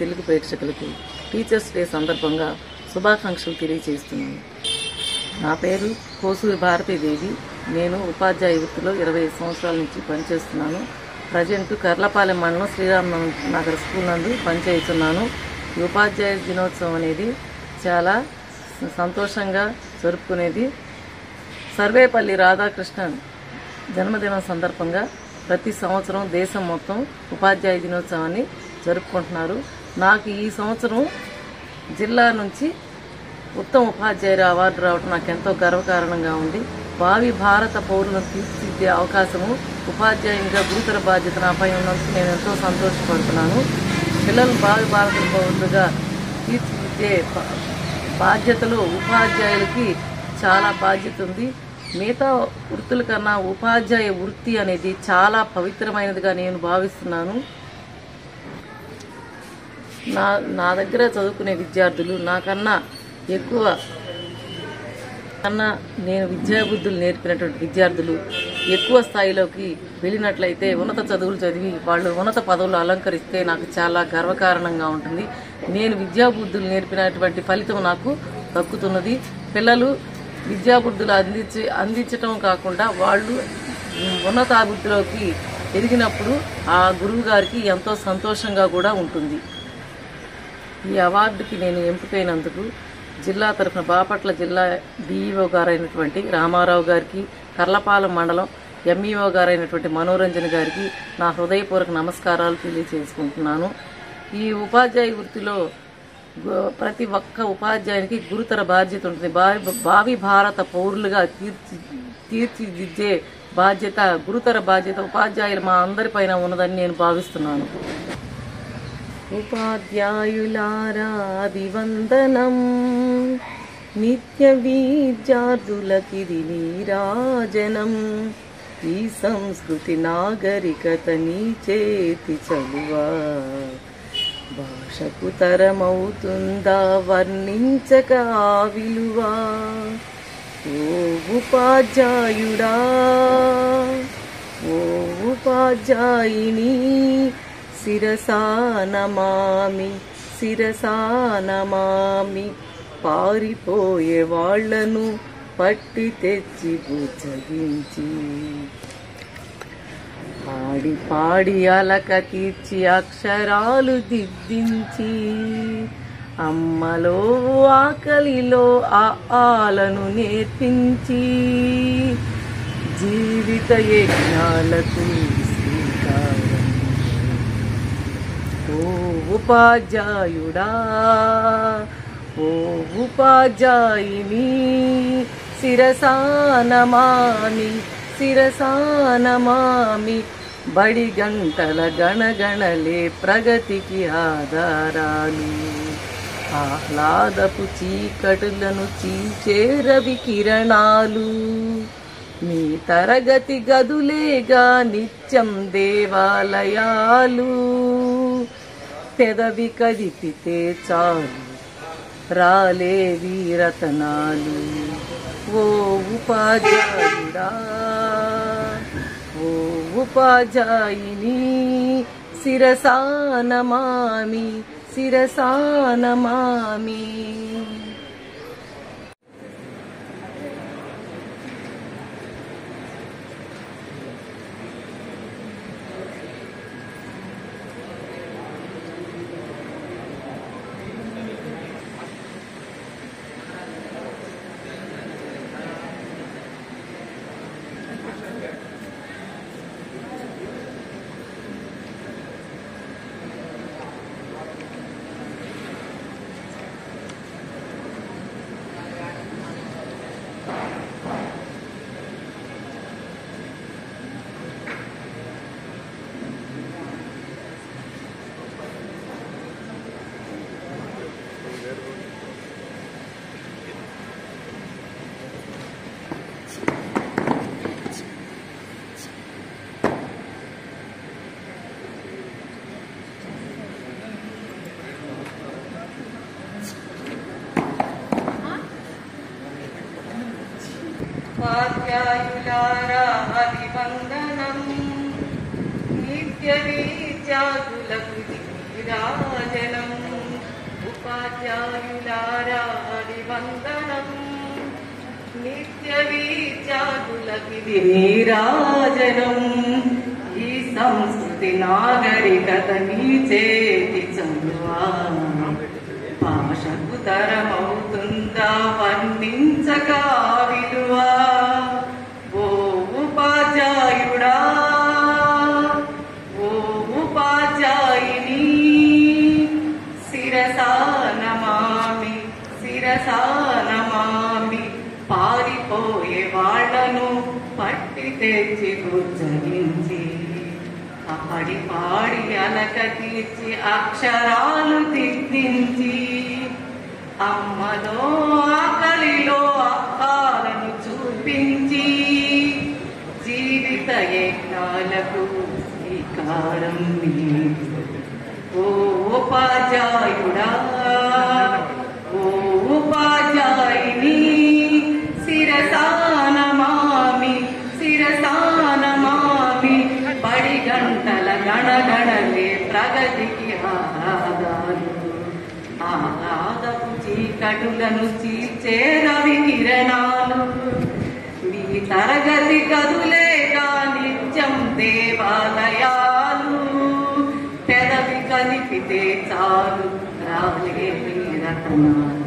తెలుగు ప్రేక్షకులకు teachers day సందర్భంగా శుభాకాంక్షలు తెలియజేస్తున్నాను. నా పేరు కోసూరి భారతీదేవి. నేను ఉపాధ్యాయ వృత్తిలో 25 సంవత్సరాల నుంచి పనిచేస్తున్నాను. ప్రజెంట్ కర్లపాలెం మండలం శ్రీరామ్ నగర్ స్కూల్ నందు పనిచేస్తున్నాను. ఈ ఉపాధ్యాయ దినోత్సవం అనేది చాలా సంతోషంగా జరుపుకునేది. సర్వేపల్లి రాధాకృష్ణన్ జన్మదినం సందర్భంగా ప్రతి సంవత్సరం దేశం మొత్తం ఉపాధ్యాయ దినోత్సవాన్ని జరుపుకుంటున్నారు. నాకు ఈ సంవత్సరం జిల్లా నుంచి ఉత్తమ ఉపాధ్యాయుల అవార్డు రావడం నాకు ఎంతో గర్వకారణంగా ఉంది. భావి భారత పౌరులను తీర్చిదిద్దే అవకాశము ఉపాధ్యాయునిగా గురుతర బాధ్యత నాపై ఉన్నందుకు నేను ఎంతో సంతోషపడుతున్నాను. పిల్లలు భావి భారత పౌరులుగా తీర్చిదిద్దే బాధ్యతలో ఉపాధ్యాయులకి చాలా బాధ్యత ఉంది. మిగతా వృత్తుల కన్నా ఉపాధ్యాయ వృత్తి అనేది చాలా పవిత్రమైనదిగా నేను భావిస్తున్నాను. నా దగ్గర చదువుకునే విద్యార్థులు నాకన్నా నేను విద్యాబుద్ధులు నేర్పినటువంటి విద్యార్థులు ఎక్కువ స్థాయిలోకి వెళ్ళినట్లయితే ఉన్నత చదువులు చదివి వాళ్ళు ఉన్నత పదవులు అలంకరిస్తే నాకు చాలా గర్వకారణంగా ఉంటుంది. నేను విద్యాబుద్ధులు నేర్పినటువంటి ఫలితం నాకు దక్కుతున్నది. పిల్లలు విద్యాబుద్ధులు అందించటం కాకుండా వాళ్ళు ఉన్నతాభివృద్ధిలోకి ఎదిగినప్పుడు ఆ గురువు గారికి ఎంతో సంతోషంగా కూడా ఉంటుంది. ఈ అవార్డుకి నేను ఎంపికైనందుకు జిల్లా తరఫున బాపట్ల జిల్లా డిఈఓ గారైనటువంటి రామారావు గారికి, కర్లపాలెం మండలం ఎంఈఓ గారైనటువంటి మనోరంజన్ గారికి నా హృదయపూర్వక నమస్కారాలు తెలియజేసుకుంటున్నాను. ఈ ఉపాధ్యాయ వృత్తిలో ప్రతి ఒక్క ఉపాధ్యాయునికి గురుతర బాధ్యత ఉంటుంది. భావి భారత పౌరులుగా తీర్చిదిద్దే బాధ్యత, గురుతర బాధ్యత ఉపాధ్యాయులు మా అందరిపైన ఉన్నదని నేను భావిస్తున్నాను. ఉపాధ్యాయులారా అభివందనం, నిత్య విద్యార్థులకిది నీరాజనం. ఈ సంస్కృతి నాగరికత నీ చేతి చలువా, భాషకు తరమవుతుందా వర్ణించక ఆ విలువా. ఓ ఉపాధ్యాయుడా, ఓ ఉపాధ్యాయిని, శిరసా నమామి, శిరసా నమామి. పారిపోయే వాళ్లను పట్టి తెచ్చి బుజ్జగించి, పాడి పాడి అలక తీర్చి అక్షరాలు దిద్దించి, అమ్మలో ఆకలిలో ఆలను నేర్పించి, జీవిత యజ్ఞాలకు శ్రీకారం. ఓ ఉపాధ్యాయుడా, ఓ ఉపాధ్యాయిని, శిరసా నమామి, శిరసా నమామి. బడి గంటల గణగణలే ప్రగతికి ఆధారాలు, ఆహ్లాదపు చీకటులను చీల్చే రవి కిరణాలు. మీ తరగతి గదులేగా నిత్యం దేవాలయాలు, పెదవి కదిపితే చాలు రాలేవి రతనాలు. ఓ ఉపాధ్యాయుడా, ఓ ఉపాధ్యాయిని, శిరసా నమామి, శిరసా నమామి. ఉపాధ్యాయులారా అభివందనం, నిత్య విద్యార్థులకు నీరాజనం. నీరాజనం ఉపాధ్యాయులారా వందనం నిత్య విద్యార్థులకి నీరాజనం ఈ సంస్కృతి నాగరికత నీ చేతి చదువా భాషకు తరమవుతుందా వర్ణించగా విలువా ఓ ఉపాధ్యాయుడా ఓ ఉపాధ్యాయుని శిరసా నమామి పారిపోయే వాళ్లను పట్టి తెచ్చి గుర్జగించి పాడి పాడి అలక తీర్చి అక్షరాలు దిద్దించి అమ్మలో ఆకలిలో అక్కాలను చూపించి జీవిత యజ్ఞాలకు శ్రీకారం ఓ ఉపాధ్యాయుడా ఓ ఉపాధ్యాయుని శిరసా నమామి పడి గంటల గణగణలే ప్రగతికి ఆహ్లాదపు చీకటులను చీల్చే రవి కిరణాలు మీ తరగతి గదులేగా నిత్యం దేవాలయాలు పెదవి కలిపితే చాలు రాలే రతనాలు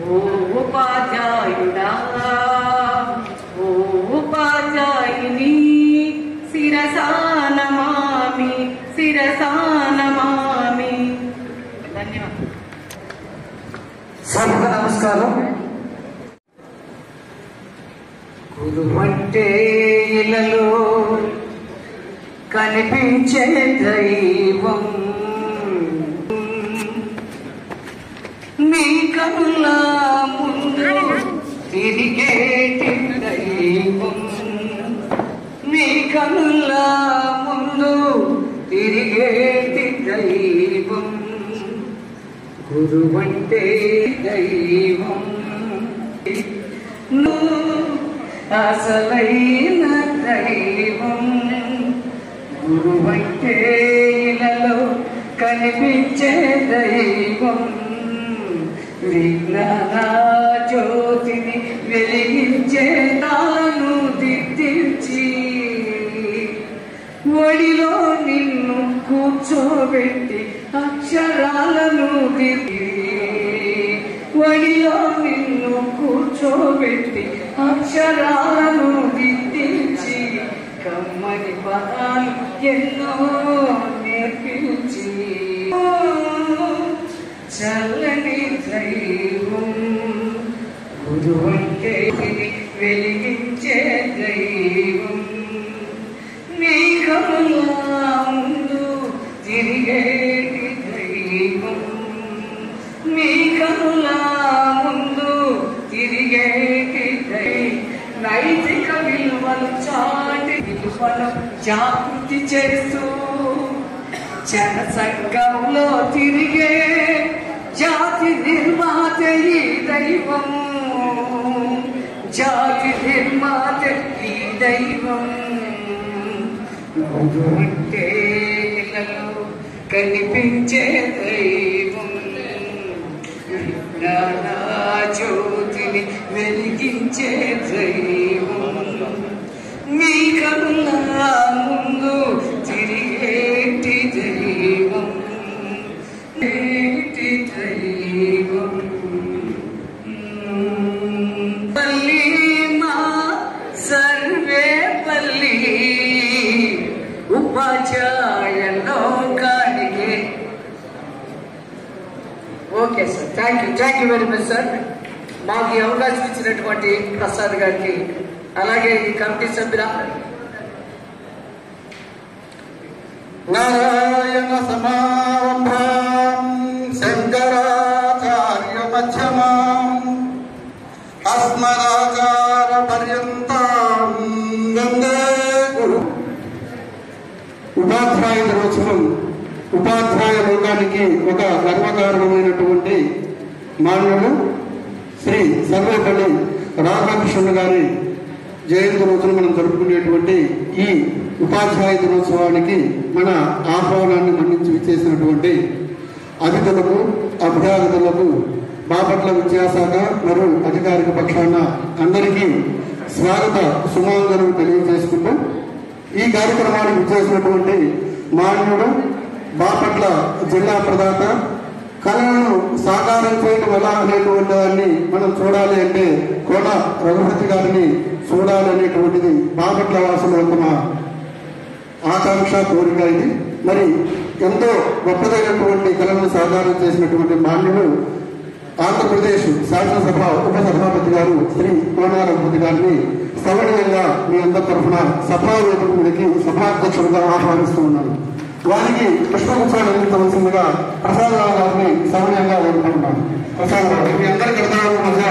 ఓ ఉపాధ్యాయుడా ఓ ఉపాధ్యాయుని శిరసా నమామి ధన్యవాదాలు. సభకు నమస్కారం. గురువంటే ఇలలో కనిపించే దైవం నీ కనుల ముందు తిరిగేటి దైవం నీ కనుల ముందు తిరిగేటి దైవం గురువంటే దైవం అసలైన దైవం గురువంటే ఇలలో కనిపించే దైవం విజ్ఞాన జ్యోతిని వెలిగించే తాను దిద్దించి ఒడిలో నిన్ను కూర్చోబెట్టి అక్షరాలను దిద్ది ఒడిలో నిన్ను కూర్చోబెట్టి అక్షరాలను దిద్దించి కమ్మని పదాలు ఎన్నో నేర్పించి చల్లని దైవం గురువంటే వెలిగించే దైవం నీ కనుల ముందు తిరిగేటి దైవం నీ కనుల ముందు తిరిగేటి దైవం నైతిక విలువలు చాటి విలువను జాగృతి చేస్తూ జన సంఘంలో తిరిగే జాతి నిర్మాత ఈ దైవం జాతి నిర్మాత ఈ దైవం గురువంటే ఇలలో కనిపించే దైవం జ్ఞాన జ్యోతిని వెలిగించే దైవం మీ కనుల ముందు తిరిగేటి దైవం దైవం పల్లి మా సర్వే పల్లి ఉపాధ్యాయ లోకానికి. Okay sir, thank you very much sir. మాకు ఈ అవకాశం ఇచ్చినటువంటి ప్రసాద్ గారికి, అలాగే ఈ కమిటీ సభ్యుల నారాయణ సమారంభాం శంకరాచార్య మధ్యమాం అస్మదాచార పర్యంతం వందే గురు. ఉపాధ్యాయ దినోత్సవం ఉపాధ్యాయ లోకానికి ఒక గర్వకారణమైనటువంటి మాన్యుడు శ్రీ సర్వేపల్లి రాధాకృష్ణ గారి జయంతి రోజున మనం జరుపుకునేటువంటి ఈ ఉపాధ్యాయ దినోత్సవానికి మన ఆహ్వానాన్ని మన్నించి విచ్చేసినటువంటి అతిథులకు అభ్యర్థులకు బాపట్ల విద్యాశాఖ మరియు అధికారిక పక్షాన అందరికీ స్వాగత సుమాంజలు తెలియజేసుకుంటూ ఈ కార్యక్రమానికి విచ్చేసినటువంటి మాన్యుడు బాపట్ల జిల్లా ప్రదాత కళలను సాకారం చేయడం ఎలా అనేటువంటి దాన్ని మనం చూడాలి అంటే కోట రఘుపతి గారిని చూడాలి అనేటువంటిది బాపట్ల వాసుల యొక్క ఆకాంక్ష కోరిక ఇది. మరి ఎంతో గొప్పదైనటువంటి కళలను సాకారం చేసినటువంటి మాన్యుడు ఆంధ్రప్రదేశ్ శాసనసభ ఉపసభాపతి గారు శ్రీ కోన రఘుపతి గారిని సవనీయంగా మీ అందరి తరఫున సభావేదిక మీదకి సభాధ్యక్షుడిగా ఆహ్వానిస్తూ ఉన్నాను. వారికి పుష్పగుచ్చాలు అందించవలసిందిగా ప్రసాదరావు గారిని సవనీయంగా కోరుకుంటున్నాను. ప్రసాదరావు మీ అందరి కర్తవ్యాల మధ్య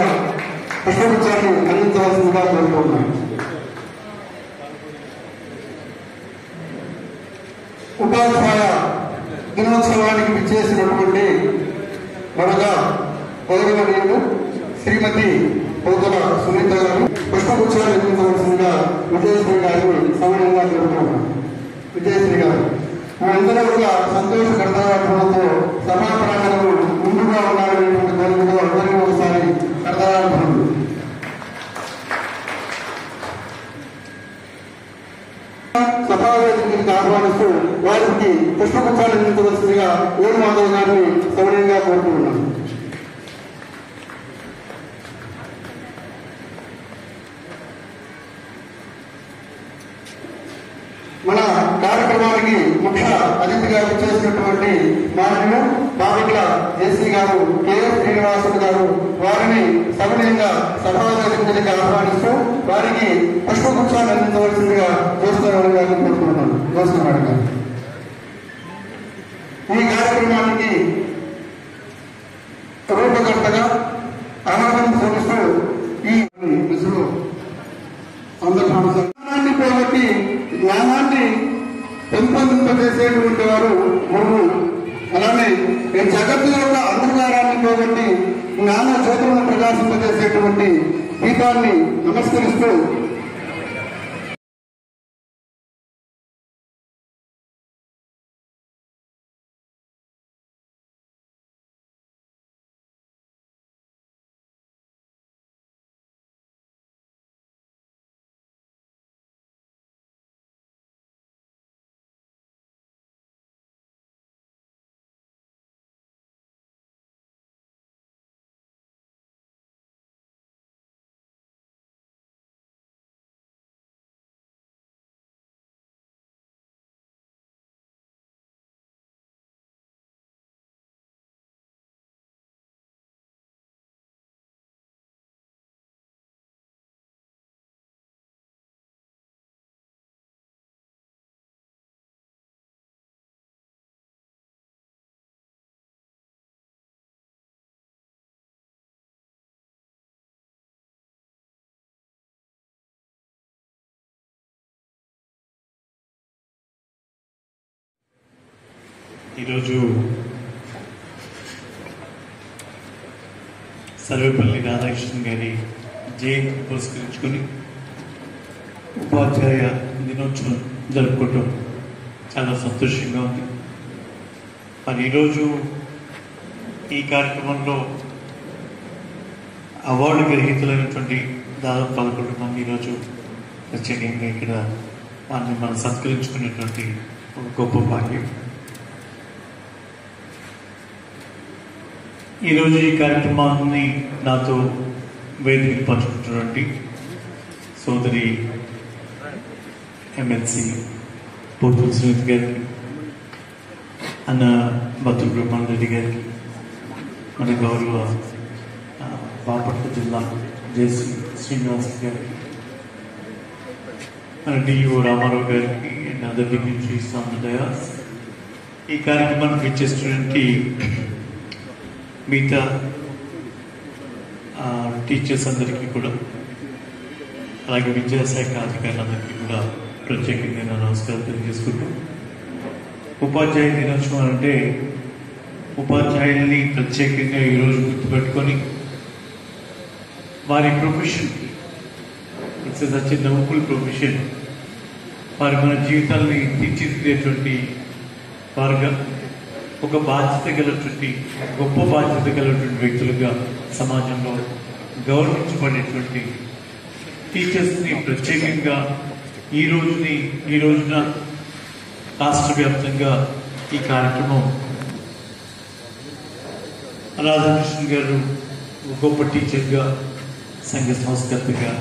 పుష్పగుచ్చాన్ని అందించవలసిందిగా కోరుకుంటున్నాను. ఉపాధ్యాయ దినోత్సవానికి విచ్చేసినటువంటి మనగా గౌరవనీయులు శ్రీమతి పోతుల సునీత గారు పుష్పగుచ్చాలు అందించవలసిందిగా విజయశ్రీ గారిని సవనీయంగా కోరుకుంటున్నాను. విజయశ్రీ గారు అందరూ కూడా సంతోష కర్తవ్యాలతో సభా ప్రాంగణము ముందుగా ఉన్నారనేటువంటి కోరికతో అందరికీ ఒకసారి కర్తవ్యాలు సభావేదికకి ఆహ్వానిస్తూ వారికి పుష్పగుచ్చాలు అందించవలసిందిగా వేణు మాధవ్ గారిని సవనీయంగా కోరుకుంటున్నాను. మన కార్యక్రమానికి ముఖ్య అతిథిగా చేసినటువంటి మాన్యులు బాపట్ల జేసీ గారు కెఎస్ శ్రీనివాసులు గారు వారిని సవనీయంగా సభావేదికకి ఆహ్వానిస్తూ వారికి పుష్పగుచ్చాన్ని అందించవలసిందిగా జోస్నారాయణ గారిని కోరుకుంటున్నాను. జోస్నారాయణ గారు ఈ కార్యక్రమానికి రూపకర్తగా ఆనందం చూపిస్తూ ఈ విసులు సందర్భాన్ని పోగొట్టి జ్ఞానాన్ని పెంపొందింపజేసేటువంటి వారు గురువు. అలానే ఈ జగత్తులో ఉన్న అంధకారాన్ని పోగొట్టి జ్ఞాన జ్యోతులను ప్రకాశింపజేసేటువంటి దీపాన్ని నమస్కరిస్తూ ఈరోజు సర్వేపల్లి రాధాకృష్ణన్ గారి జయంతి పురస్కరించుకొని ఉపాధ్యాయ దినోత్సవం జరుపుకోవటం చాలా సంతోషంగా ఉంది. మరి ఈరోజు ఈ కార్యక్రమంలో అవార్డు గ్రహీతలైనటువంటి దాదాపు 11 మంది ఈరోజు ప్రత్యేకంగా ఇక్కడ వారిని మనం సత్కరించుకునేటువంటి ఒక గొప్ప భాగ్యం. ఈరోజు ఈ కార్యక్రమాన్ని నాతో వేదిక పంచుకుంటున్నటువంటి సోదరి ఎమ్మెల్సీ పోతుల సునీత గారికి, అన్న బతుకు బ్రహ్మాండ రెడ్డి గారికి, మన గౌరవ బాపట్ల జిల్లా జేసీ శ్రీనివాస్ గారికి, మన డిఓ రామారావు గారికి and other dignitaries on the dais, ఈ కార్యక్రమానికి ఇచ్చేటువంటి మిగతా టీచర్స్ అందరికీ కూడా, అలాగే విద్యాశాఖ అధికారులందరికీ కూడా ప్రత్యేకంగా నా నమస్కారం తెలియజేసుకుంటూ, ఉపాధ్యాయ దినోత్సవం అంటే ఉపాధ్యాయుల్ని ప్రత్యేకంగా ఈరోజు గుర్తుపెట్టుకొని వారి profession, it's such a noble profession, వారి మన జీవితాల్ని తీర్చిదిద్దేటువంటి వారుగా ఒక బాధ్యత గలటువంటి గొప్ప బాధ్యత గలటువంటి వ్యక్తులుగా సమాజంలో గౌరవించబడేటువంటి టీచర్స్ని ప్రత్యేకంగా ఈ రోజున రాష్ట్ర వ్యాప్తంగా ఈ కార్యక్రమం రాధాకృష్ణ గారు గొప్ప టీచర్గా సంఘ సంస్కర్తగా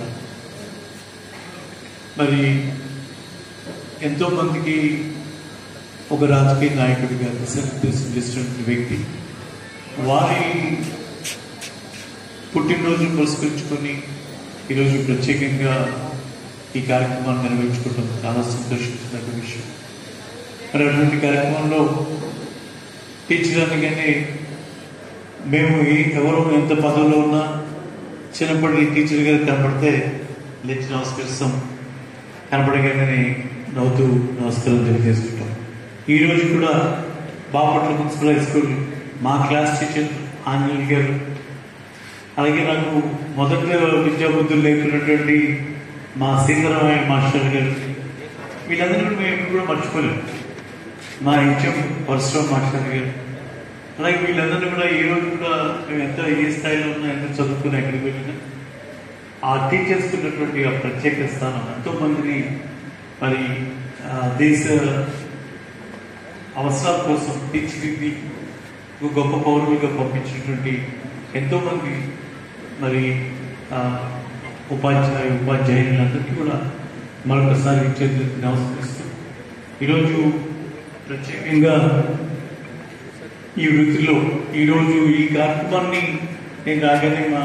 మరి ఎంతోమందికి ఒక రాజకీయ నాయకుడిగా దిశానిర్దేశం చేసినటువంటి వ్యక్తి వారి పుట్టినరోజు పురస్కరించుకొని ఈరోజు ప్రత్యేకంగా ఈ కార్యక్రమాన్ని నిర్వహించుకోవడం చాలా సంతోషించిన విషయం. మరి అటువంటి కార్యక్రమంలో టీచర్ అనగానే మేము ఎవరు ఎంత పదవిలో ఉన్నా చిన్నప్పటి టీచర్ గారు కనపడితే లేచి నమస్కరిస్తాం, కనపడగానే నవ్వుతూ నమస్కారం తెలియజేస్తుంటాం. ఈరోజు కూడా బాపట్ల మున్సిపల్ హై స్కూల్ మా క్లాస్ టీచర్ ఆంజనేయులు గారు, అలాగే నాకు మొదట విద్యాబుద్ధులు నేర్పినటువంటి మా సీతారామయ్య మాస్టర్ గారు, వీళ్ళందరూ మేము కూడా మర్చిపోలేము. మా హెచ్ఎం పరశురామ్ మాస్టర్ గారు, అలాగే వీళ్ళందరూ కూడా ఈ రోజు కూడా మేము ఎంత ఏ స్థాయిలో ఉన్నా ఎంత చదువుకుని ఎక్కడికి వెళ్ళినా ఆ టీచర్స్ ఉన్నటువంటి ఆ ప్రత్యేక స్థానం ఎంతోమందిని మరి దేశ అవసరాల కోసం తీర్చిదిద్ది గొప్ప పౌరులుగా పంపించినటువంటి ఎంతోమంది మరి ఉపాధ్యాయులందరికీ కూడా మరొకసారి నమస్కరిస్తూ ఈరోజు ప్రత్యేకంగా ఈ వృత్తిలో ఈరోజు ఈ కార్యక్రమాన్ని నేను రాగానే మా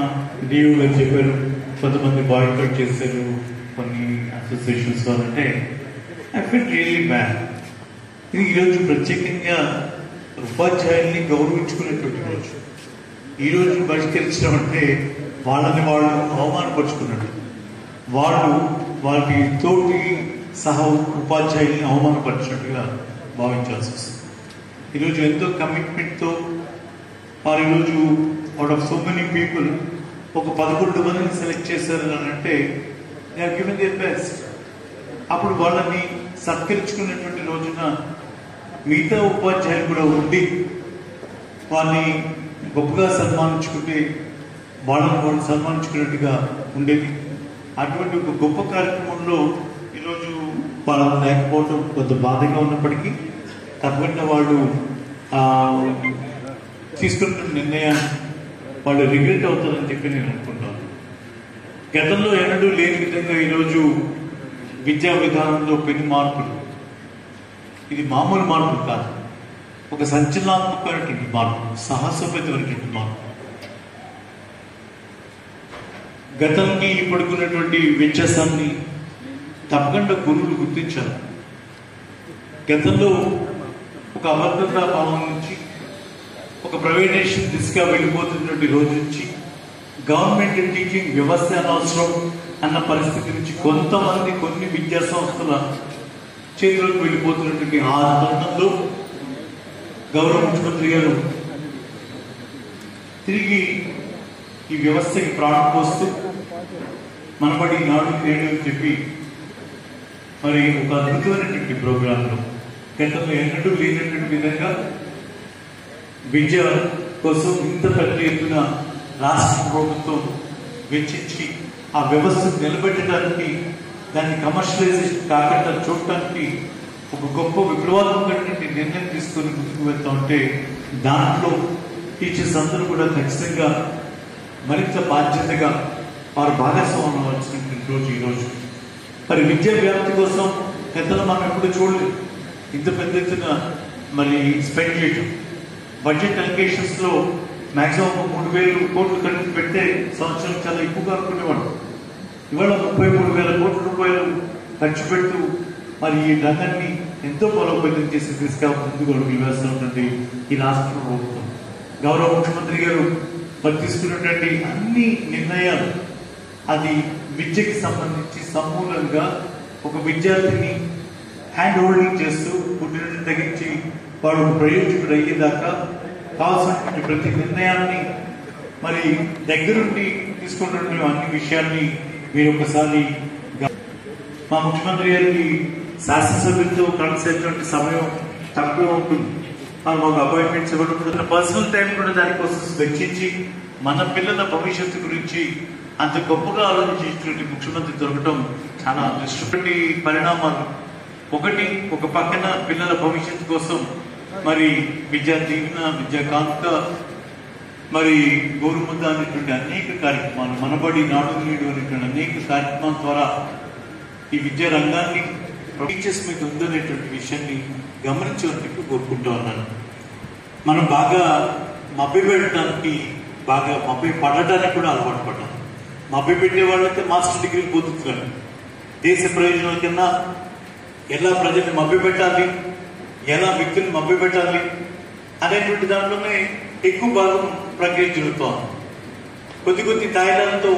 డిఓ గారు చెప్పారు, కొంతమంది బాయ్కౌట్ చేశారు కొన్ని అసోసియేషన్స్ వాళ్ళంటే ఐ ఫీల్ రియల్లీ బ్యాడ్. ఇది ఈరోజు ప్రత్యేకంగా ఉపాధ్యాయుల్ని గౌరవించుకునేటువంటి రోజు. ఈరోజు బహిష్కరించడం అంటే వాళ్ళని వాళ్ళు అవమానపరుచుకున్నట్టు, వాళ్ళకి తోటి సహా ఉపాధ్యాయుల్ని అవమానపరిచినట్టుగా భావించాల్సి వస్తుంది. ఈరోజు ఎంతో కమిట్మెంట్తో వారు ఈరోజు out of so many people ఒక 11 మందిని సెలెక్ట్ చేశారు అని అంటే they are given their best. అప్పుడు వాళ్ళని సత్కరించుకునేటువంటి రోజున మిగతా ఉపాధ్యాయులు కూడా ఉండి వాళ్ళని గొప్పగా సన్మానించుకుంటే వాళ్ళని వాళ్ళు సన్మానించుకున్నట్టుగా ఉండేది. అటువంటి ఒక గొప్ప కార్యక్రమంలో ఈరోజు వాళ్ళని లేకపోవడం కొంత బాధగా ఉన్నప్పటికీ తప్పకుండా వాళ్ళు తీసుకుంటున్న నిర్ణయాన్ని వాళ్ళు రిగ్రెట్ అవుతారని చెప్పి నేను అనుకుంటాను. గతంలో ఎన్నడూ లేని విధంగా ఈరోజు విద్యా విధానంలో పెను మార్పులు, ఇది మామూలు మార్పులు కాదు, ఒక సంచలనాత్మకమైనటువంటి మార్పు, సాహసోపేతమైనటువంటి మార్పు. గతానికి ఇప్పటికున్నటువంటి వ్యత్యాసాన్ని తప్పకుండా గురువులు గుర్తించారు. గతంలో ఒక అభద్రతా భావం నుంచి ఒక ప్రైవేటైజేషన్ దిశగా వెళ్ళిపోతున్నటువంటి రోజు నుంచి గవర్నమెంట్ టీచింగ్ వ్యవస్థ అనవసరం అన్న పరిస్థితి నుంచి కొంతమంది కొన్ని విద్యా సంస్థల చేతిలోకి వెళ్ళిపోతున్నటువంటి ఆ తరుణంలో గౌరవ ముఖ్యమంత్రి గారు తిరిగి ఈ వ్యవస్థకి ప్రాణం పోస్తూ మనబడి నాడు నేడు అని చెప్పి మరి ఒక అద్భుతమైనటువంటి ప్రోగ్రాంలో గతంలో ఎన్నడూ లేనటువంటి విధంగా విద్య కోసం ఇంత పెద్ద ఎత్తున రాష్ట్ర ప్రభుత్వం వెచ్చించి ఆ వ్యవస్థను నిలబెట్టడానికి, దాన్ని కమర్షియలైజేషన్ కాకుండా చూడటానికి ఒక గొప్ప విప్లవాత్మకమైనటువంటి నిర్ణయం తీసుకొని ముందుకు వెళ్తా ఉంటే దాంట్లో టీచర్స్ అందరూ కూడా ఖచ్చితంగా మరింత బాధ్యతగా వారు భాగస్వామ్యం అవ్వాల్సినటువంటి రోజు ఈరోజు. మరి విద్యా వ్యాప్తి కోసం గతంలో మనం ఎప్పుడు చూడలేదు ఇంత పెద్ద ఎత్తున మరి స్పెండ్ చేయటం. బడ్జెట్ అలిగేషన్స్లో మ్యాక్సిమం 3,000 కోట్లు ఖర్చు పెడితే సంవత్సరం చాలా ఎక్కువగా అనుకునేవాడు. ఇవాళ 33,000 కోట్ల రూపాయలు ఖర్చు పెడుతూ మరి ఈ రంగాన్ని ఎంతో బలోపేతం చేసి ముందుకు అడుగులు వేస్తున్నటువంటి ఈ రాష్ట్ర ప్రభుత్వం, గౌరవ ముఖ్యమంత్రి గారు మరి తీసుకున్నటువంటి అన్ని నిర్ణయాలు అది విద్యకి సంబంధించి సమూలంగా ఒక విద్యార్థిని హ్యాండ్ హోల్డింగ్ చేస్తూ పుట్టినట్టు తగ్గించి వాడు ప్రయోజకుడు అయ్యేదాకా కావాల్సినటువంటి ప్రతి నిర్ణయాన్ని మరి దగ్గరుండి తీసుకున్నటువంటి అన్ని విషయాన్ని మీరు ఒకసారి మా ముఖ్యమంత్రి గారికి శాసనసభ్యులతో కలిసేటువంటి సమయం తక్కువ ఉంటుంది. మాకు అపాయింట్మెంట్స్ ఇవ్వడం కూడా పర్సనల్ టైం కూడా దానికోసం వెచ్చించి మన పిల్లల భవిష్యత్తు గురించి అంత గొప్పగా ఆలోచించేటువంటి ముఖ్యమంత్రి దొరకటం చాలా అదృష్టపడి పరిణామాలు. ఒకటి, ఒక పక్కన పిల్లల భవిష్యత్తు కోసం మరి విద్యా దీవెన, విద్యా కానుక, మరి గోరుముద్ద అనేటువంటి అనేక కార్యక్రమాలు, మనబడి, నాడు నేడు అనేటువంటి అనేక కార్యక్రమాల ద్వారా ఈ విద్యా రంగాన్ని టీచర్స్ మీద ఉందనేటువంటి విషయాన్ని గమనించడానికి కోరుకుంటూ ఉన్నాను. మనం బాగా మభ్య పెట్టడానికి, బాగా మభ్య పడటానికి కూడా అలవాటు పడ్డాం. మభ్య పెట్టే వాళ్ళైతే మాస్టర్ డిగ్రీలు పొందుతున్నారు. దేశ ప్రయోజనం కింద ఎలా ప్రజల్ని మభ్య పెట్టాలి, ఎలా వ్యక్తుల్ని మభ్య పెట్టాలి అనేటువంటి దాంట్లోనే ఎక్కువ భాగం ప్రక్రియ జరుగుతోంది. కొద్ది కొద్ది తాయిలాలతో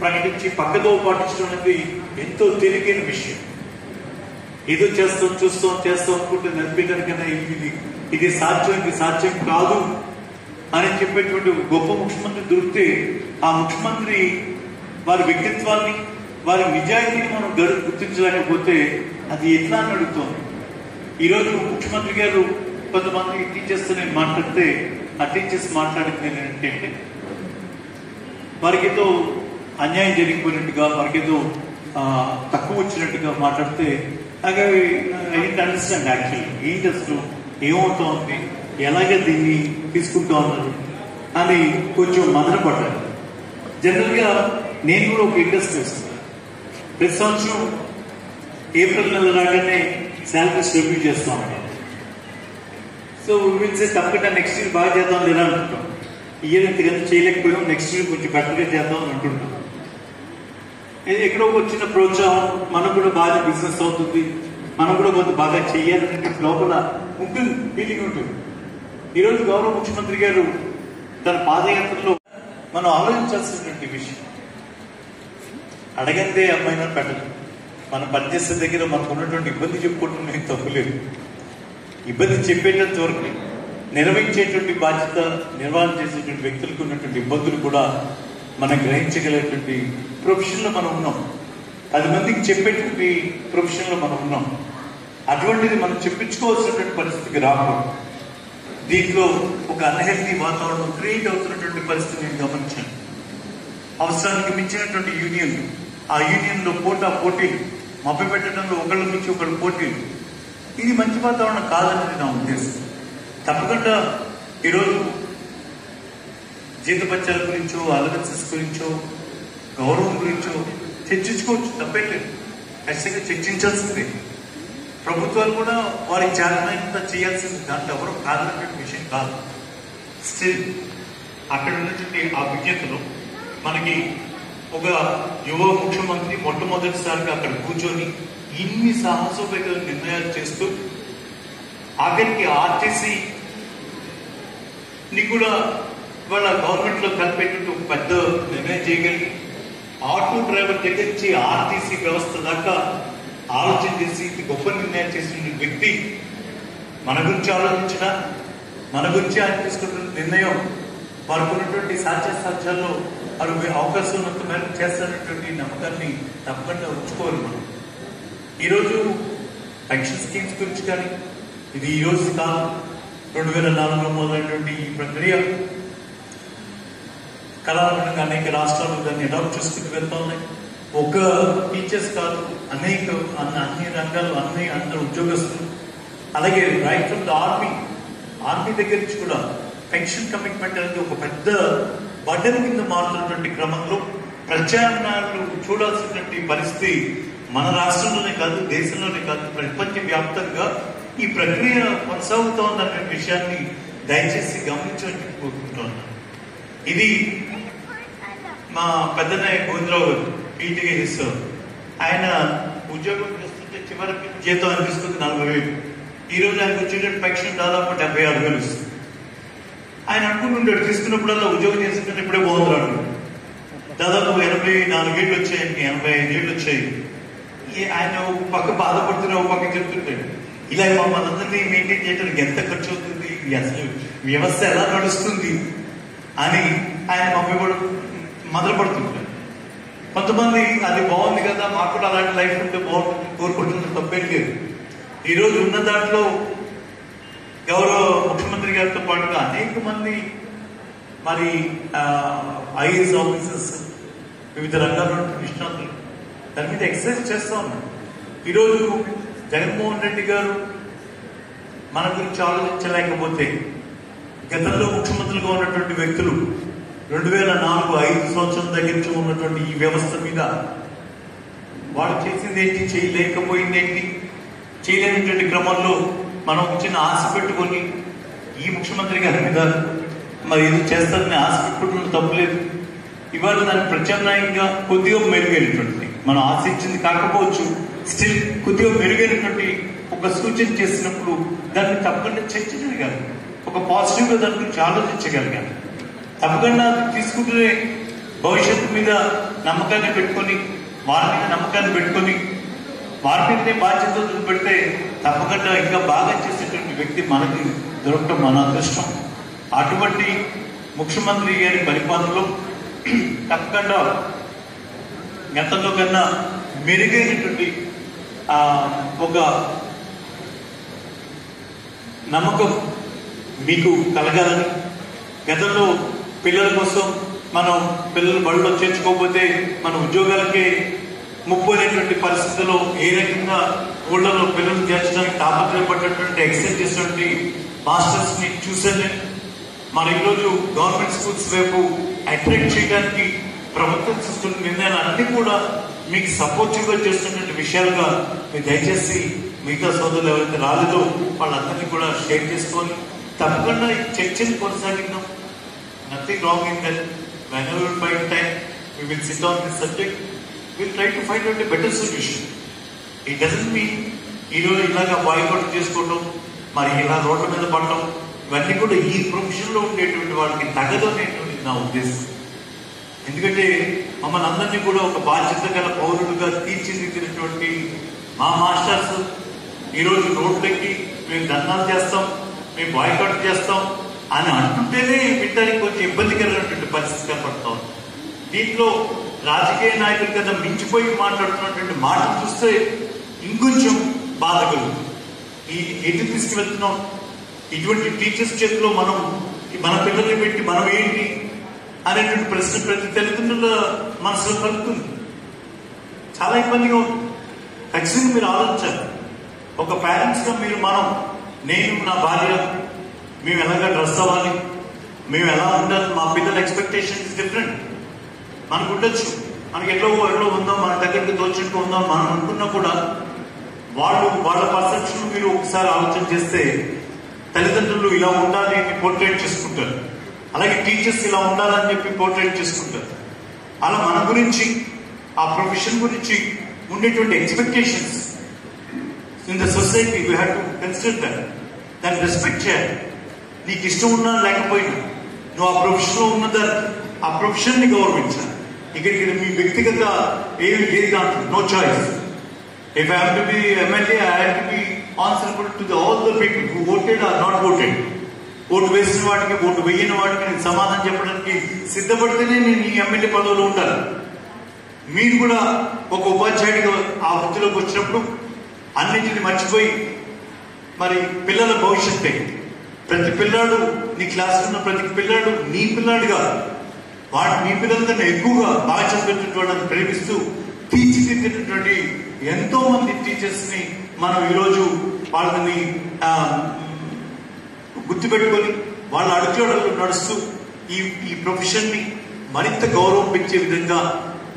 ప్రకటించి పక్కదో పాటించడం అనేది ఎంతో తేలికైన విషయం. ఏదో చేస్తాం అనుకుంటే నడిపేదానికన్నా ఇది సాధ్యం, ఇది సాధ్యం కాదు అని చెప్పేటువంటి గొప్ప ముఖ్యమంత్రి దొరికితే ఆ ముఖ్యమంత్రి వారి వ్యక్తిత్వాన్ని, వారి నిజాయితీని మనం గుర్తించలేకపోతే అది ఎట్లా అని అడుగుతోంది. ఈరోజు ముఖ్యమంత్రి గారు కొంతమంది టీచర్స్ నేను మాట్లాడితే ఆ టీచర్స్ మాట్లాడింది ఏంటంటే వారికి ఏదో అన్యాయం జరిగిపోయినట్టుగా, వారికి ఏదో తక్కువ వచ్చినట్టుగా మాట్లాడితే నాకు ఐ డోంట్ అండర్స్టాండ్ యాక్చువల్లీ ఏంటి అసలు ఏమవుతా ఉంది, ఎలాగే దీన్ని తీసుకుంటా ఉన్నారు అని కొంచెం మదనపడ్డాను. జనరల్గా నేను కూడా ఒక ఇండస్ట్రీ వస్తున్నాను. ప్రతి సంవత్సరం ఏప్రిల్ నెల రాగానే శాలరీస్ రివ్యూ చేస్తూ ఉంటాం. సో విల్సే తప్పకుండా నెక్స్ట్ ఇయర్ బాగా చేద్దాం లేదా అనుకుంటాం. ఇయర్ ఇంతకంతా చేయలేకపోయాం, నెక్స్ట్ ఇయర్ కొంచెం బెటర్గా చేద్దాం అని అంటుంటాం. ఎక్కడో వచ్చిన ప్రోత్సాహం మనకు కూడా బాగా బిజినెస్ అవుతుంది, మనం కూడా కొంత బాగా చెయ్యాలనే లోపల ఉంటుంది, ఫీలింగ్ ఉంటుంది. ఈరోజు గౌరవ ముఖ్యమంత్రి గారు తన పాదయాత్రలో మనం ఆలోచించాల్సినటువంటి విషయం, అడగందే అమ్మాయినా పెట్టదు. మనం పనిచేసే దగ్గర మనకు ఉన్నటువంటి ఇబ్బంది చెప్పుకుంటున్న తప్పులేదు. ఇబ్బంది చెప్పేటంత వరకు నిర్వహించేటువంటి బాధ్యత, నిర్వహణ చేసేటువంటి వ్యక్తులకు ఉన్నటువంటి ఇబ్బందులు కూడా మనం గ్రహించగలిగేటువంటి ప్రొఫెషన్లో మనం ఉన్నాం. 10 మందికి చెప్పేటువంటి ప్రొఫెషన్లో మనం ఉన్నాం. అటువంటిది మనం చెప్పించుకోవాల్సినటువంటి పరిస్థితికి రాకూడదు. దీంట్లో ఒక అన్హెల్తీ వాతావరణం క్రియేట్ అవుతున్నటువంటి పరిస్థితి నేను గమనించాను. అవసరానికి మించినటువంటి యూనియన్లు, ఆ యూనియన్లో పోటీలు, మభ్య పెట్టడంలో ఒకళ్ళ నుంచి ఒకళ్ళు పోటీలు, ఇది మంచి వాతావరణం కాదనేది నా ఉద్దేశం. తప్పకుండా ఈరోజు జీతపత్యాల గురించో, అలవెన్సెస్ గురించో, గౌరవం గురించో చర్చించుకోవచ్చు, తప్పేలేదు. ఖచ్చితంగా చర్చించాల్సిందే. ప్రభుత్వాలు కూడా వారి చేతనంత చేయాల్సింది, దాంట్లో ఎవరో కాదనే విషయం కాదు. స్టిల్ అక్కడ ఉన్నటువంటి ఆ విజ్ఞతలో మనకి ఒక యువ ముఖ్యమంత్రి మొట్టమొదటిసారిగా అక్కడ కూర్చొని ఇన్ని సాహసోపేత నిర్ణయాలు చేస్తూ ఆఖరికి ఆర్టీసీని కూడా వాళ్ళ గవర్నమెంట్లో కలిపేటట్టు ఒక పెద్ద నిర్ణయం చేయగలిగి ఆటో డ్రైవర్ దగ్గర నుంచి ఆర్టీసీ వ్యవస్థ దాకా ఆలోచన చేసి గొప్ప నిర్ణయం చేసిన వ్యక్తి మన గురించి ఆలోచించడా, మన గురించి ఆయన తీసుకుంటున్న నిర్ణయం వారికి ఉన్నటువంటి సాధ్యాసాధ్యాల్లో వారు అవకాశం ఉన్నంత మేరకు చేస్తున్నటువంటి నమ్మకాన్ని తప్పకుండా ఉంచుకోవాలి. మనం ఈరోజు పెన్షన్ స్కీమ్స్ గురించి కానీ, ఇది ఈరోజు కాదు, 2004లో మొదలైనటువంటి ఈ ప్రక్రియ కళాత్మకంగా అనేక రాష్ట్రాలు దాన్ని అడాప్ట్ చేసుకుంటూ వెళ్తా ఉన్నాయి. ఒక టీచర్స్ కాదు, అన్ని రంగాలు, అందరు ఉద్యోగస్తులు, అలాగే రైట్ ఫ్రమ్ ద ఆర్మీ దగ్గర నుంచి కూడా పెన్షన్ కమిట్మెంట్ అనేది ఒక పెద్ద బర్డెన్ కింద మారుతున్నటువంటి క్రమంలో ప్రత్యామ్నాయాలు చూడాల్సినటువంటి పరిస్థితి మన రాష్ట్రంలోనే కాదు, దేశంలోనే కాదు, ప్రపంచ వ్యాప్తంగా ఈ ప్రక్రియ కొనసాగుతోందనే విషయాన్ని దయచేసి గమనించమని కోరుకుంటున్నాను. ఇది మా పెద్దన్నయ్య గోవిందరావు గారు పీటీగా చేస్తారు. ఆయన ఉద్యోగం చేస్తుంటే చివరికి జీతం అనిపిస్తుంది 40,000. ఈరోజు ఆయనకు వచ్చేటట్టు పెన్షన్ దాదాపు 76,000 వస్తుంది. ఆయన అనుకుంటుంటాడు తీసుకున్నప్పుడల్లా ఉద్యోగం చేస్తుంటే ఇప్పుడే బాగుంటాడు. దాదాపు 84 ఏళ్ళు వచ్చాయి, 85 ఏళ్ళు వచ్చాయి. ఆయన ఒక పక్క బాధపడుతున్నా, ఒక పక్క చెప్తుంటాడు ఇలా మనందరినీ మెయింటైన్ చేయడానికి ఎంత ఖర్చు అవుతుంది, అసలు వ్యవస్థ ఎలా నడుస్తుంది అని ఆయన మొదలుపడుతుంటారు. కొంతమంది అది బాగుంది కదా, మాకు కూడా అలాంటి లైఫ్ ఉంటే బాగుంటుంది కోరుకుంటున్న తప్పేం లేదు. ఈరోజు ఉన్న దాంట్లో గౌరవ ముఖ్యమంత్రి గారితో పాటుగా అనేక మంది మరి ఐఏఎస్ ఆఫీసర్స్, వివిధ రంగాల్లో నిష్ణాతులు దాని మీద ఎక్సర్సైజ్ చేస్తా ఉన్నారు. ఈరోజు జగన్మోహన్ రెడ్డి గారు మన గురించి ఆలోచించలేకపోతే గతంలో ముఖ్యమంత్రులుగా ఉన్నటువంటి వ్యక్తులు 2004-5 సంవత్సరం దగ్గర నుంచి ఉన్నటువంటి ఈ వ్యవస్థ మీద వాళ్ళు చేసింది ఏంటి, చేయలేకపోయింది ఏంటి, చేయలేనటువంటి క్రమంలో మనం చిన్న ఆశ పెట్టుకొని ఈ ముఖ్యమంత్రి గారి మీద మరి ఇది చేస్తారని ఆశ పెట్టుకుంటున్న తప్పులేదు. ఇవాళ దాన్ని ప్రత్యామ్నాయంగా కొద్దిగా మెరుగైనటువంటి, మనం ఆశించింది కాకపోవచ్చు, స్టిల్ కొద్దిగా మెరుగైనటువంటి ఒక సూచన చేసినప్పుడు దాన్ని తప్పకుండా చర్చించగలిగాను, ఒక పాజిటివ్గా దాని గురించి ఆలోచించగలిగాను. తప్పకుండా తీసుకుంటే భవిష్యత్తు మీద నమ్మకాన్ని పెట్టుకొని, వారి మీద నమ్మకాన్ని పెట్టుకొని వారి మీదనే బాధ్యతలు పెడితే తప్పకుండా ఇంకా బాగా చేసేటువంటి వ్యక్తి మనకి దొరకటం మన అదృష్టం. అటువంటి ముఖ్యమంత్రి గారి పరిపాలనలో తప్పకుండా గతంలో కన్నా మెరుగైనటువంటి ఒక నమ్మకం మీకు కలగాలని, గతంలో పిల్లల కోసం మనం పిల్లలు బడిలో చేర్చుకోకపోతే మన ఉద్యోగాలకే ముప్పైనటువంటి పరిస్థితుల్లో ఏ రకంగా ఊళ్ళలో పిల్లలు చేర్చడానికి తాపత్రయపడ్డటువంటి ఎక్సైజ్ చేసినటువంటి మాస్టర్స్ ని చూసాను. మన ఈరోజు గవర్నమెంట్ స్కూల్స్ వైపు అట్రాక్ట్ చేయడానికి ప్రభుత్వం తీసుకున్న నిర్ణయాలు అన్ని కూడా మీకు సపోర్టివ్ గా చేస్తున్నటువంటి విషయాలుగా మీరు దయచేసి మిగతా సోదరులు ఎవరైతే రాలేదో వాళ్ళందరినీ కూడా షేర్ చేసుకొని తప్పకుండా ఈ చర్చని కొనసాగిద్దాం. Nothing wrong in that. Whenever we find time, we will sit on this subject. We will try to find out a better solution. It doesn't mean ఈరోజు ఇలాగా బాయ్కాట్ చేసుకోవటం, మరి ఇలా రోడ్ల మీద పడటం, ఇవన్నీ కూడా ఈ ప్రొఫెషన్ లో ఉండేటువంటి వాళ్ళకి తగదు అనేటువంటిది నా ఉద్దేశం. ఎందుకంటే మమ్మల్ని అందరినీ కూడా ఒక బాధ్యత గల పౌరులుగా తీర్చిదిద్దినటువంటి మా మాస్టర్స్ ఈరోజు రోడ్లెక్కి మేము ధర్నాలు చేస్తాం, మేము బాయ్కాట్ చేస్తాం అని అంటుంటేనే వినడానికి కొంచెం ఇబ్బందికరమైనటువంటి పరిస్థితి కనపడతాం. దీంట్లో రాజకీయ నాయకుల కదా మించిపోయి మాట్లాడుతున్నటువంటి మాటలు చూస్తే ఇంకొంచెం బాధ కలుగుతుంది. ఎటు తీసుకువెళ్తున్నాం? ఇటువంటి టీచర్స్ చేతిలో మనం మన పిల్లల్ని పెట్టి మనం ఏంటి అనేటువంటి ప్రశ్న ప్రతి తల్లిదండ్రుల మనసులో కలుగుతుంది. చాలా ఇబ్బందిగా ఉంది. ఖచ్చితంగా మీరు ఆలోచించాలి. ఒక పేరెంట్స్గా మీరు నేను నా భార్య మేము ఎలాగా డ్రెస్ అవ్వాలి, మేము ఎలా ఉండాలి, మా పిల్లల ఎక్స్పెక్టేషన్ ఇస్ డిఫరెంట్. మనకు ఉండొచ్చు, మనకి ఎట్లో ఉందాం, మన దగ్గరికి తోచినట్టు ఉందాం మనం అనుకున్నా కూడా వాళ్ళ పర్సెప్షన్ మీరు ఒకసారి ఆలోచన చేస్తే తల్లిదండ్రులు ఇలా ఉండాలి అని పోర్ట్రేట్ చేసుకుంటారు, అలాగే టీచర్స్ ఇలా ఉండాలని చెప్పి పోర్ట్రేట్ చేసుకుంటారు. అలా మన గురించి ఆ ప్రొఫెషన్ గురించి ఉండేటువంటి expectations in the society we have to consider దాన్ని రెస్పెక్ట్ చేయాలి. నీకు ఇష్టం ఉన్నా లేకపోయినా నువ్వు ఆ ప్రొఫెషన్లో ఉన్నదాన్ని ఆ ప్రొఫెషన్ని గౌరవించాలి. ఇక్కడికి మీ వ్యక్తిగత ఏది దాంట్లో no choice. If I have to be MLA I have to be answerable to all the people who voted or not voted. Vote వేసిన వాడికి ఓటు వేయని వాడికి నేను సమాధానం చెప్పడానికి సిద్ధపడితేనే నేను ఈ ఎమ్మెల్యే పదవిలో ఉండాలి. మీరు కూడా ఒక ఉపాధ్యాయుడిగా ఆ వృత్తిలోకి వచ్చినప్పుడు అన్నింటిని మర్చిపోయి మరి పిల్లల భవిష్యత్తే, ప్రతి పిల్లాడు నీ క్లాస్లో ఉన్న ప్రతి పిల్లాడు నీ పిల్లాడుగా మీ పిల్లల కన్నా ఎక్కువగా బాగా చదివేటువంటి వాళ్ళని ప్రేమిస్తూ తీర్చిదిద్దినటువంటి ఎంతో మంది టీచర్స్ ని మనం ఈరోజు వాళ్ళని గుర్తుపెట్టుకొని వాళ్ళ అడుగుజాడల్లో నడుస్తూ ఈ ప్రొఫెషన్ ని మరింత గౌరవం పెంచే విధంగా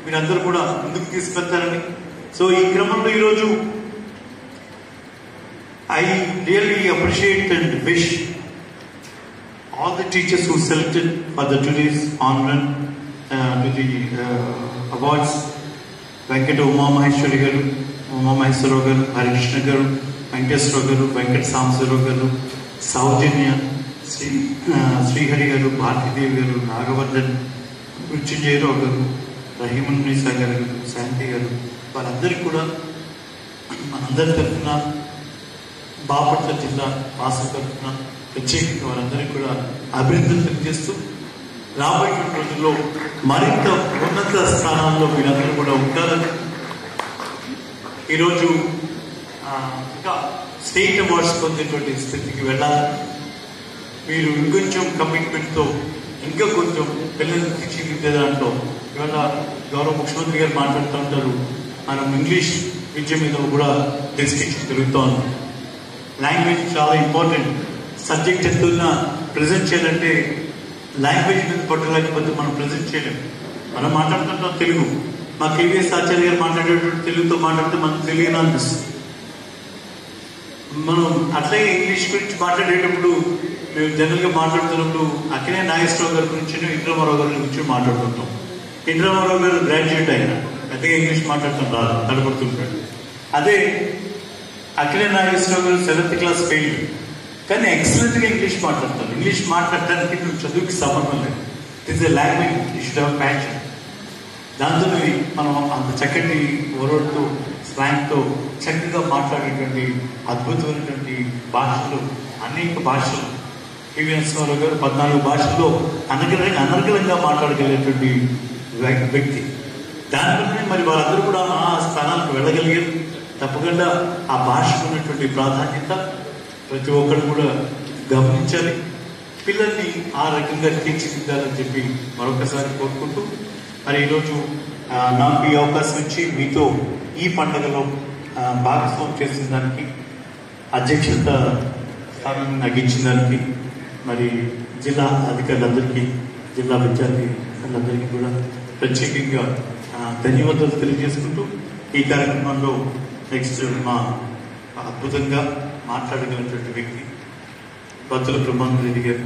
మీరందరూ కూడా ముందుకు తీసుకెళ్తారని. సో ఈ క్రమంలో ఈరోజు I really appreciate and wish all the teachers who selected for the today's honor to the awards. Venkata Uma Maheshwari garu, Uma Maheshwara garu, Harikrishna garu, Venkateswara garu, Venkat Samsara garu, Saujanya, Srihari garu, Bharati Devi garu, Nagavardhan, Mrityunjayaravu garu, Rahimanisa garu, Santi garu, వారందరికీ కూడా మనందరి తరఫున బాపట్ల జిల్లా రాష్ట్ర తరఫున ప్రత్యేకంగా వారందరికీ కూడా అభినందనలు తెలియజేస్తూ రాబోయే రోజుల్లో మరింత ఉన్నత స్థానాల్లో మీరందరూ కూడా ఉంటారని ఈరోజు ఇంకా స్టేట్ అవార్డ్స్ పొందేటువంటి స్థితికి వెళ్ళాలి. మీరు ఇంకొంచెం కమిట్మెంట్తో ఇంకా కొంచెం పిల్లల్ని తీర్చిదిద్దే దాంట్లో ఇవాళ గౌరవ ముఖ్యమంత్రి గారు మాట్లాడుతూ ఉంటారు, మనం ఇంగ్లీష్ విద్య మీద కూడా డిస్కషన్ జరుగుతూ ఉంది. లాంగ్వేజ్ చాలా ఇంపార్టెంట్. సబ్జెక్ట్ ఎంతున్నా ప్రజెంట్ చేయాలంటే లాంగ్వేజ్ మీద పట్టలేకపోతే మనం ప్రజెంట్ చేయలేము. మనం మాట్లాడుతుంటాం తెలుగు, మా కేవీఎస్ ఆచార్య గారు మాట్లాడేటువంటి తెలుగుతో మాట్లాడితే మనకు తెలియని అనిపిస్తుంది. మనం అట్లాగే ఇంగ్లీష్ గురించి మాట్లాడేటప్పుడు మేము జనరల్గా మాట్లాడుతున్నప్పుడు అక్కడే నాగేశ్వరరావు గారి గురించి ఇంద్రమారావు గారి గురించి మాట్లాడుతుంటాం. ఇంద్రమారావు గారు గ్రాడ్యుయేట్ అయినా పెద్దగా ఇంగ్లీష్ మాట్లాడటం రాదు, తడబడుతుంటాడు. అదే అక్కడే నాగేశ్వరరావు గారు 7th క్లాస్ ఫెయిల్, కానీ ఎక్సలెంట్గా ఇంగ్లీష్ మాట్లాడతారు. ఇంగ్లీష్ మాట్లాడటానికి నువ్వు చదువుకి సంబంధం లేదు. It is a language, you should have passion. దాంతో మనం అంత చక్కటి వర్డ్తో స్లాంగ్తో చక్కగా మాట్లాడేటువంటి అద్భుతమైనటువంటి భాషలు, అనేక భాషలు. పివి నరసింహారావు గారు 14 భాషల్లో అనర్గళంగా మాట్లాడగలిగేటువంటి వ్యక్తి. దానివల్లనే మరి వాళ్ళందరూ కూడా ఆ స్థానాలకు వెళ్ళగలిగారు. తప్పకుండా ఆ భాషకు ఉన్నటువంటి ప్రాధాన్యత ప్రతి ఒక్కరు కూడా గమనించాలి. పిల్లల్ని ఆ రకంగా తీర్చిదిద్దాలని చెప్పి మరొకసారి కోరుకుంటూ, మరి ఈరోజు నాకు ఈ అవకాశం ఇచ్చి మీతో ఈ పండుగలో భాగస్వామ్యం చేసిన దానికి, అధ్యక్షత స్థానం నాకు ఇచ్చిన దానికి మరి జిల్లా అధికారులందరికీ, జిల్లా విద్యార్థులందరికీ కూడా ప్రత్యేకంగా ధన్యవాదాలు తెలియజేసుకుంటూ, ఈ కార్యక్రమంలో నెక్స్ట్ మా అద్భుతంగా మాట్లాడగలిగినటువంటి వ్యక్తి బత్తుల బ్రహ్మానంద రెడ్డి గారు,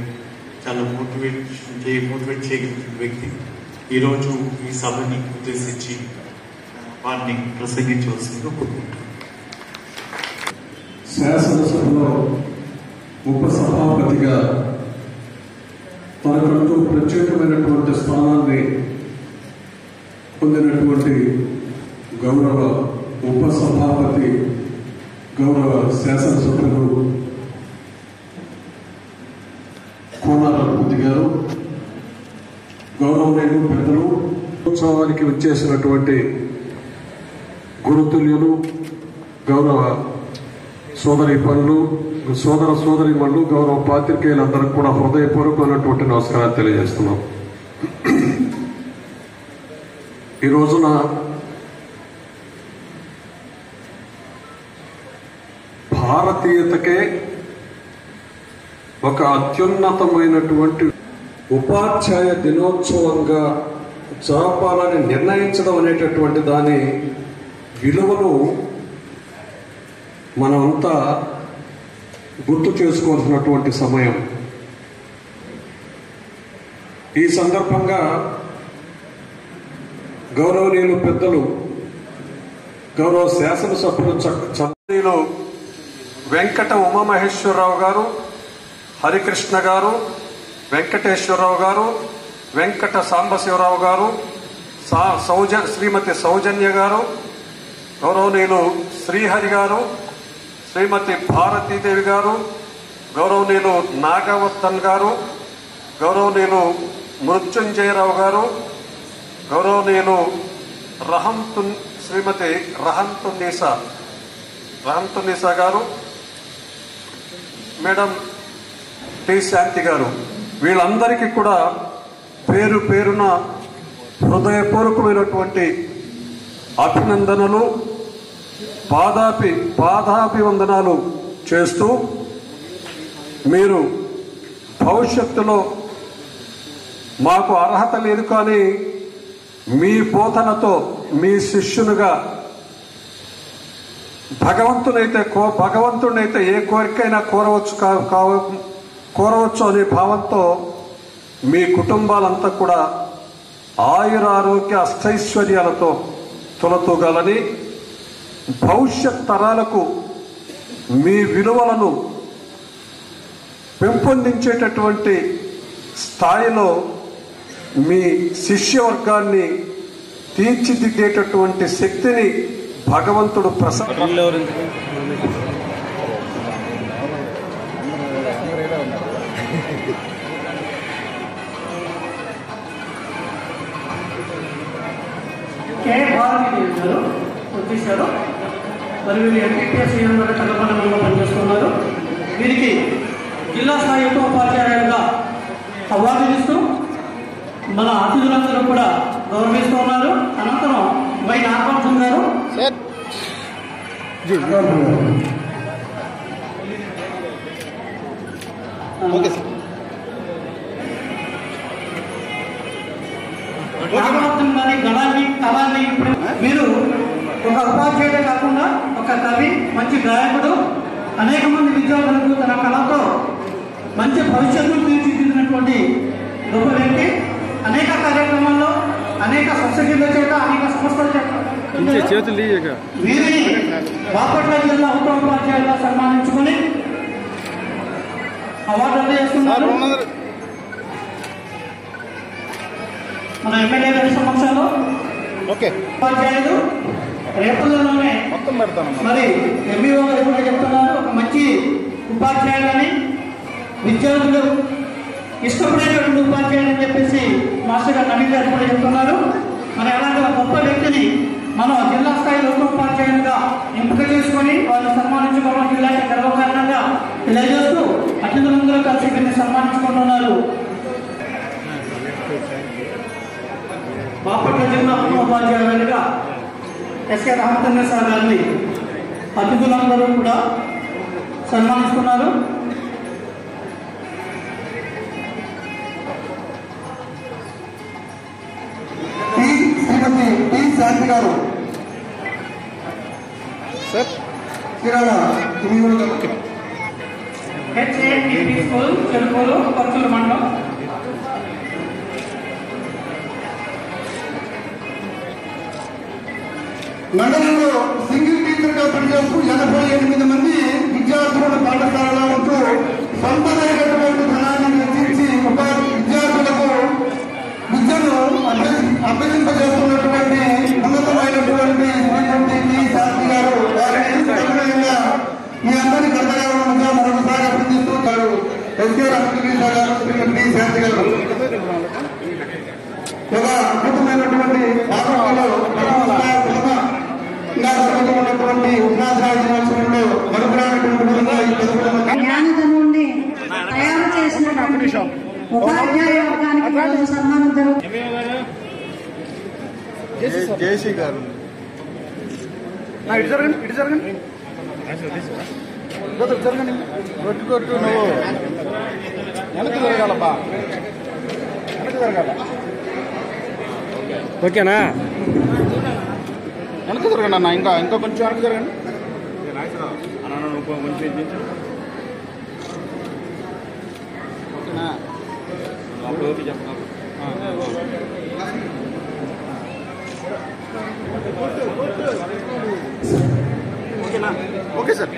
చాలా మోటివేట్ చేయగలిగిన వ్యక్తి. ఈరోజు ఈ సభని ఉద్దేశించి వారిని ప్రసంగించవలసిందిగా కోరుకుంటున్నాను. శాసనసభలో ఉపసభాపతిగా తనకంటూ ప్రత్యేకమైనటువంటి స్థానాన్ని పొందినటువంటి గౌరవ ఉపసభాపతి, గౌరవ శాసనసభ్యులు కోనారపతి గారు, గౌరవనీయులు పెద్దలు, ఉత్సవానికి వచ్చేసినటువంటి గురుతుల్యులు, గౌరవ సోదరీమణులు, గౌరవ పాత్రికేయులందరికీ కూడా హృదయపూర్వకమైనటువంటి నమస్కారాలు తెలియజేస్తున్నాం. ఈ రోజున భారతీయతకే ఒక అత్యున్నతమైనటువంటి ఉపాధ్యాయ దినోత్సవంగా జరపాలని నిర్ణయించడం అనేటటువంటి దాని విలువను మనమంతా గుర్తు చేసుకోవాల్సినటువంటి సమయం. ఈ సందర్భంగా గౌరవనీయులు పెద్దలు, గౌరవ శాసనసభ్యులు చంద్రీలు వెంకట ఉమామహేశ్వరరావు గారు, హరికృష్ణ గారు, వెంకటేశ్వరరావు గారు, వెంకట సాంబశివరావు గారు, శ్రీమతి సౌజన్య గారు, గౌరవనీయులు శ్రీహరి గారు, శ్రీమతి భారతీదేవి గారు, గౌరవనీయులు నాగవర్ధన్ గారు, గౌరవనీయులు మృత్యుంజయరావు గారు, గౌరవనీయులు శ్రీమతి రహంతున్నీసా గారు, మేడం టి శాంతి గారు, వీళ్ళందరికీ కూడా పేరు పేరున హృదయపూర్వకమైనటువంటి అభినందనలు, పాదాభివందనాలు చేస్తూ, మీరు భవిష్యత్తులో మాకు అర్హత లేదు కానీ మీ బోధనతో మీ శిష్యునిగా భగవంతునైతే ఏ కోరికైనా కోరవచ్చు అనే భావంతో మీ కుటుంబాలంతా కూడా ఆయురారోగ్య అష్టైశ్వర్యాలతో తులతూగాలని, భవిష్యత్ తరాలకు మీ విలువలను పెంపొందించేటటువంటి స్థాయిలో మీ శిష్యవర్గాన్ని తీర్చిదిద్దేటటువంటి శక్తిని భగవంతుడు కే భారతీదేవి గారు వచ్చేసారు. మరి వీరు ఎంపీపీఎస్ కలపడంలో పనిచేస్తున్నారు. వీరికి జిల్లా స్థాయి ఉపాధ్యాయులుగా అవార్డులు ఇస్తూ మన అతిథులందరూ కూడా గౌరవిస్తూ ఉన్నారు. అనంతరం వై నాగవంశం గారు నాగవంశం గారి గణాన్ని కళాన్ని మీరు ఒక ఉపాధ్యాయుడే కాకుండా ఒక కవి, మంచి గాయకుడు, అనేక మంది విద్యార్థులకు తన కళతో మంచి భవిష్యత్తును తీర్చిదిద్దినటువంటి గొప్ప వ్యక్తి. అనేక కార్యక్రమాల్లో, అనేక సొసైటీల చేత, అనేక సంస్థల చేత వీరిని బాపట్ల జిల్లా ఉపాధ్యాయులుగా సన్మానించుకుని అవార్డు అందజేస్తున్నారు. మన ఎమ్మెల్యే గారి సమక్షంలో ఉపాధ్యాయులు రేపుల్లోనే మరి ఎంఈఓ గారు కూడా చెప్తున్నారు, ఒక మంచి ఉపాధ్యాయులని, విద్యార్థులు ఇష్టపడేటువంటి ఉపాధ్యాయులు అని చెప్పేసి మాస్టర్ గారు నవీన్ గారు కూడా చెప్తున్నారు. మరి అలాంటి ఒక గొప్ప వ్యక్తిని మనం జిల్లా స్థాయిలో ఉపాధ్యాయులుగా ఎంపిక చేసుకొని వాళ్ళు సన్మానించుకోవడం జిల్లాకి గర్వకారణంగా తెలియజేస్తూ అతిథులందరూ కలిసి వీరిని సన్మానించుకుంటున్నారు. బాపట్ల జిల్లా ఉపాధ్యాయులుగా ఎస్కే రామచంద్ర సార్ గారిని అతిథులందరూ కూడా సన్మానిస్తున్నారు. శ్రీమతి టి శాంతి గారు చీరాల హెచ్ఏపీ స్కూల్ చెరుకూరు పర్చుల మండలం. మండలంలో సింగిల్ టీచర్ గా పనిచేస్తూ 88 మంది విద్యార్థులను పాఠశాలలో ఉంటూ సొంతమైనటువంటి ధనాన్ని వెచ్చించి విద్యార్థులకు విద్యను అభ్యసింపజేస్తున్నటువంటి ఉన్నతమైనటువంటి శ్రీమతి శాంతి గారు వారిని తగినంగా మీ అందరి కర్తవ్యంగా మరొకసారి అభినందిస్తూ ఎస్కే రామకృష్ణ గారు, శ్రీమతి శాంతి గారు ఒక అద్భుతమైనటువంటి భాగంలో జరుగుతున్నటువంటి ఉపాధ్యాయ దినోత్సవంలో జ్ఞానధనుడిని తయారు చేసినటువంటి ఉపాధ్యాయ వర్గానికి సన్మానం జరుగుతుంది. జేసీ గారు ఇటు జరగండి, ఇటు జరగండి, జరగండి, కొట్టు నువ్వు వెనక్కి జరగాలబ్బా, వెనక్కి జరగాల. ఓకేనా? వెనక్కి జరగండి అన్న, ఇంకా కొంచెం వెనక్కి జరగండి. ఓకేనా? Okay sir.